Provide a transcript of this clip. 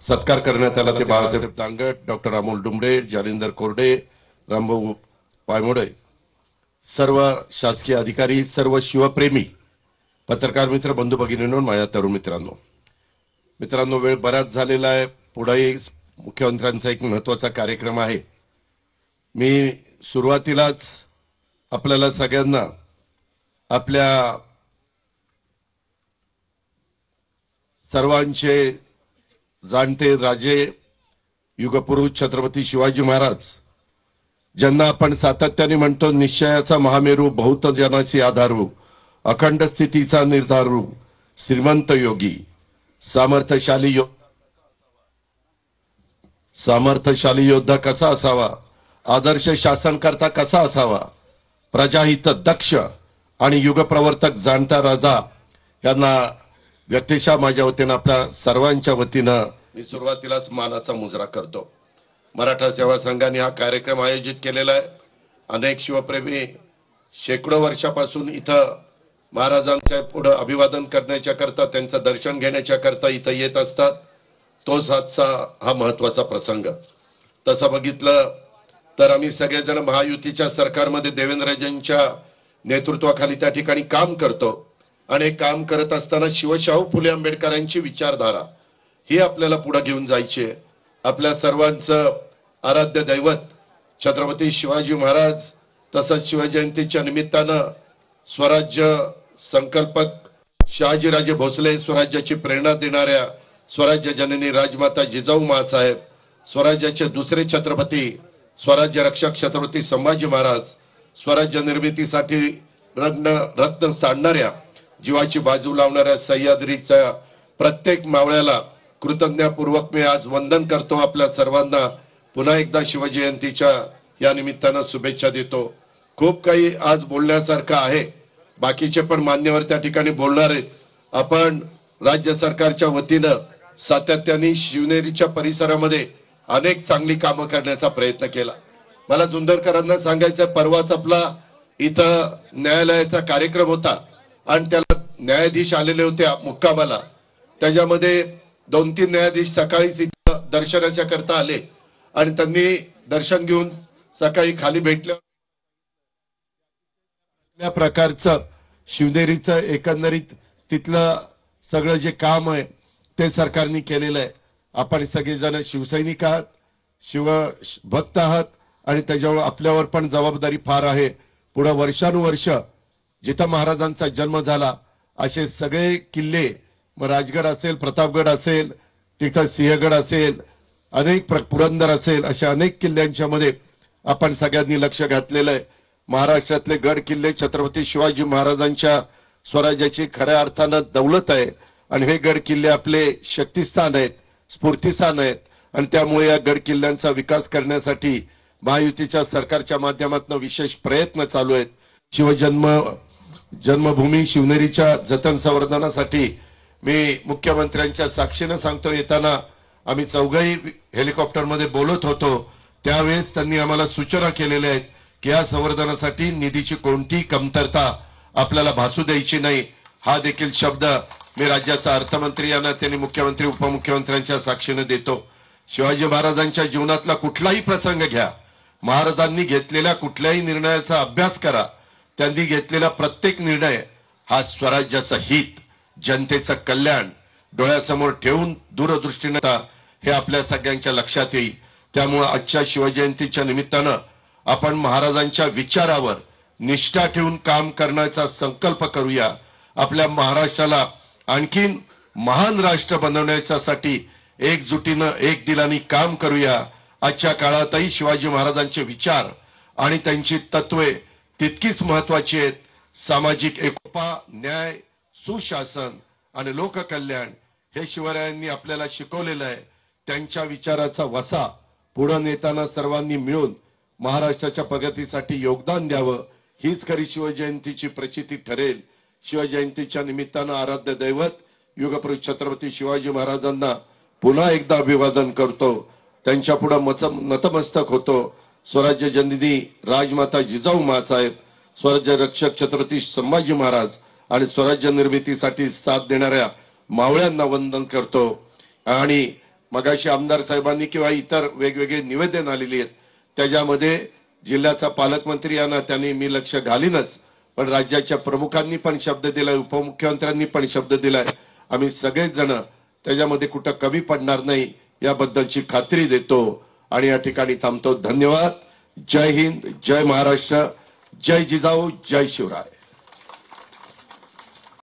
सत्कार करण्यात आला ते बाळासाहेब दांगट, डॉक्टर अमोल डुमरे, जालिंदर कोरडे, रामभाऊ पायमोडे, सर्व शासकीय अधिकारी, सर्व शिवप्रेमी पत्रकार मित्र, बंधू भगिनींनो, माझ्या तरुण मित्रांनो, वेळ बराच झालेला आहे. पुढे मुख्यमंत्र्यांचा एक महत्त्वाचा कार्यक्रम आहे. मी सुरुवातीलाच आपल्याला सगळ्यांना आपल्या सर्वांचे जाणते राजे, युगपुरुष छत्रपती शिवाजी महाराज, ज्यांना आपण सातत्याने म्हणतो निश्चयाचा महामेरू, बहुत जनासी आधारू, अखंड स्थितीचा निर्धारू, श्रीमंत योगी, सामर्थ्यशाली योद्धा कसा असावा, आदर्श शासनकर्ता कसा असावा, प्रजाहित दक्ष आणि युगप्रवर्तक जाणता राजा यांना व्यक्तिशः माझ्या वतीनं आपल्या सर्वांच्या वतीनं मी सुरुवातीलाच मानाचा मुजरा करतो. मराठा सेवा संघाने हा कार्यक्रम आयोजित केलेला आहे. अनेक शिवप्रेमी शेकडो वर्षापासून इथं महाराजांच्या पुढे अभिवादन करण्याच्या करता, त्यांचं दर्शन घेण्याच्या करता इथं येत असतात. तोच आजचा हा महत्वाचा प्रसंग. तसं बघितलं तर आम्ही सगळेजण महायुतीच्या सरकारमध्ये देवेंद्रजींच्या नेतृत्वाखाली त्या ठिकाणी काम करतो आणि काम करत असताना शिवशाहू फुले आंबेडकरांची विचारधारा ही आपल्याला पुढे घेऊन जायची आहे. आपल्या सर्वांचं आराध्य दैवत छत्रपती शिवाजी महाराज, तसंच शिवजयंतीच्या निमित्तानं स्वराज्य संकल्पक शहाजीराजे भोसले, स्वराज्याची प्रेरणा देणाऱ्या स्वराज्य जननी राजमाता जिजाऊ माँसाहेब, स्वराज्याचे दुसरे छत्रपती, स्वराज्य रक्षक छत्रपती संभाजी महाराज, स्वराज्य निर्मितीसाठी रत्न सांडणाऱ्या, जीवाची बाजू लावणाऱ्या सह्याद्रीच्या प्रत्येक मावळ्याला कृतज्ञतापूर्वक मी आज वंदन करतो. आपल्या सर्वांना पुन्हा एकदा शिवजयंतीच्या या निमित्तानं शुभेच्छा देतो. खूप काही आज बोलण्यासारखं आहे. बाकीचे पण मान्यवर त्या ठिकाणी बोलणार आहेत. आपण राज्य सरकारच्या वतीनं सातत्याने शिवनेरीच्या परिसरामध्ये अनेक चांगली कामं करण्याचा प्रयत्न केला. मला जुंदरकरांना सांगायचं, परवाच आपला इथं न्यायालयाचा कार्यक्रम होता आणि त्याला न्यायाधीश आलेले होते मुक्कामाला. त्याच्यामध्ये 2-3 न्यायाधीश सकाळीच इथं दर्शनाच्या करता आले आणि त्यांनी दर्शन घेऊन सकाळी खाली भेटले. या प्रकारचं शिवनेरीचं एकंदरीत तिथलं सगळं जे काम आहे ते सरकारने केलेलं आहे. आपण सगळेजण शिवसैनिक आहात, शिवभक्त आहात आणि त्याच्यावर आपल्यावर पण जबाबदारी फार आहे. पुढे वर्षानुवर्ष जिथं महाराजांचा जन्म झाला असे सगळे किल्ले, मग राजगड असेल, प्रतापगड असेल, तिथं सिंहगड असेल, अनेक पुरंदर असेल, अशा अनेक किल्ल्यांच्या मध्ये आपण सगळ्यांनी लक्ष घातलेलं आहे. महाराष्ट्रातले गड किल्ले छत्रपती शिवाजी महाराजांच्या स्वराज्याची खऱ्या अर्थानं दौलत आहे आणि हे गड किल्ले आपले शक्तिस्थान आहेत, स्फूर्तिस्थान आहेत आणि त्यामुळे या गड किल्ल्यांचा विकास करण्यासाठी महायुतीच्या सरकारच्या माध्यमातून विशेष प्रयत्न चालू आहेत. जन्मभूमी शिवनेरीच्या जतन संवर्धनासाठी मी मुख्यमंत्र्यांच्या साक्षीने सांगतो, येताना आम्ही चौघही हेलिकॉप्टरमध्ये बोलत होतो त्यावेळेस त्यांनी आम्हाला सूचना केलेल्या आहेत की या संवर्धनासाठी निधीची कोणतीही कमतरता आपल्याला भासू द्यायची नाही. हा देखील शब्द मी राज्याचा अर्थमंत्री यांना, त्यांनी मुख्यमंत्री उपमुख्यमंत्र्यांच्या साक्षीने देतो. शिवाजी महाराजांच्या जीवनातला कुठलाही प्रसंग घ्या, महाराजांनी घेतलेल्या कुठल्याही निर्णयाचा अभ्यास करा, त्यांनी घेतलेला प्रत्येक निर्णय हा स्वराज्याचं हित, जनतेचं कल्याण डोळ्यासमोर ठेवून दूरदृष्टीने हे आपल्या सगळ्यांच्या लक्षात येईल. त्यामुळे आजच्या शिवजयंतीच्या निमित्तानं आपण महाराजांच्या विचारावर निष्ठा ठेवून काम करण्याचा संकल्प करूया. आपल्या महाराष्ट्राला आणखीन महान राष्ट्र बनवण्यासाठी एकजुटीनं एक दिलाने काम करूया. आजच्या काळातही शिवाजी महाराजांचे विचार आणि त्यांची तत्वे तितकीच महत्वाची आहेत. सामाजिक एकोपा, न्याय, सुशासन आणि लोककल्याण हे शिवरायांनी आपल्याला शिकवलेलं आहे. त्यांच्या विचाराचा वसा पुढे नेताना सर्वांनी मिळून महाराष्ट्राच्या प्रगतीसाठी योगदान द्यावं, हीच खरी शिवजयंतीची प्रचिती ठरेल. शिवजयंतीच्या निमित्तानं आराध्य दैवत युगपुरुष छत्रपती शिवाजी महाराजांना पुन्हा एकदा अभिवादन करतो, त्यांच्या पुढे नतमस्तक होतो. स्वराज्य जननी राजमाता जिजाऊ माँसाहेब, स्वराज्य रक्षक छत्रपती संभाजी महाराज आणि स्वराज्य निर्मितीसाठी साथ देणाऱ्या मावळ्यांना वंदन करतो आणि मगाशी आमदार साहेबांनी किंवा इतर वेगवेगळे निवेदन आलेली आहेत त्याच्यामध्ये जिल्ह्याचा पालकमंत्री यांना त्यांनी मी लक्ष घालीनच, पण राज्याच्या प्रमुखांनी पण शब्द दिलाय, उपमुख्यमंत्र्यांनी पण शब्द दिलाय. आम्ही सगळेच जण त्याच्यामध्ये कुठं कमी पडणार नाही याबद्दलची खात्री देतो आणि या ठिकाणी थांबतो. धन्यवाद. जय हिंद, जय महाराष्ट्र, जय जिजाऊ, जय शिवराय.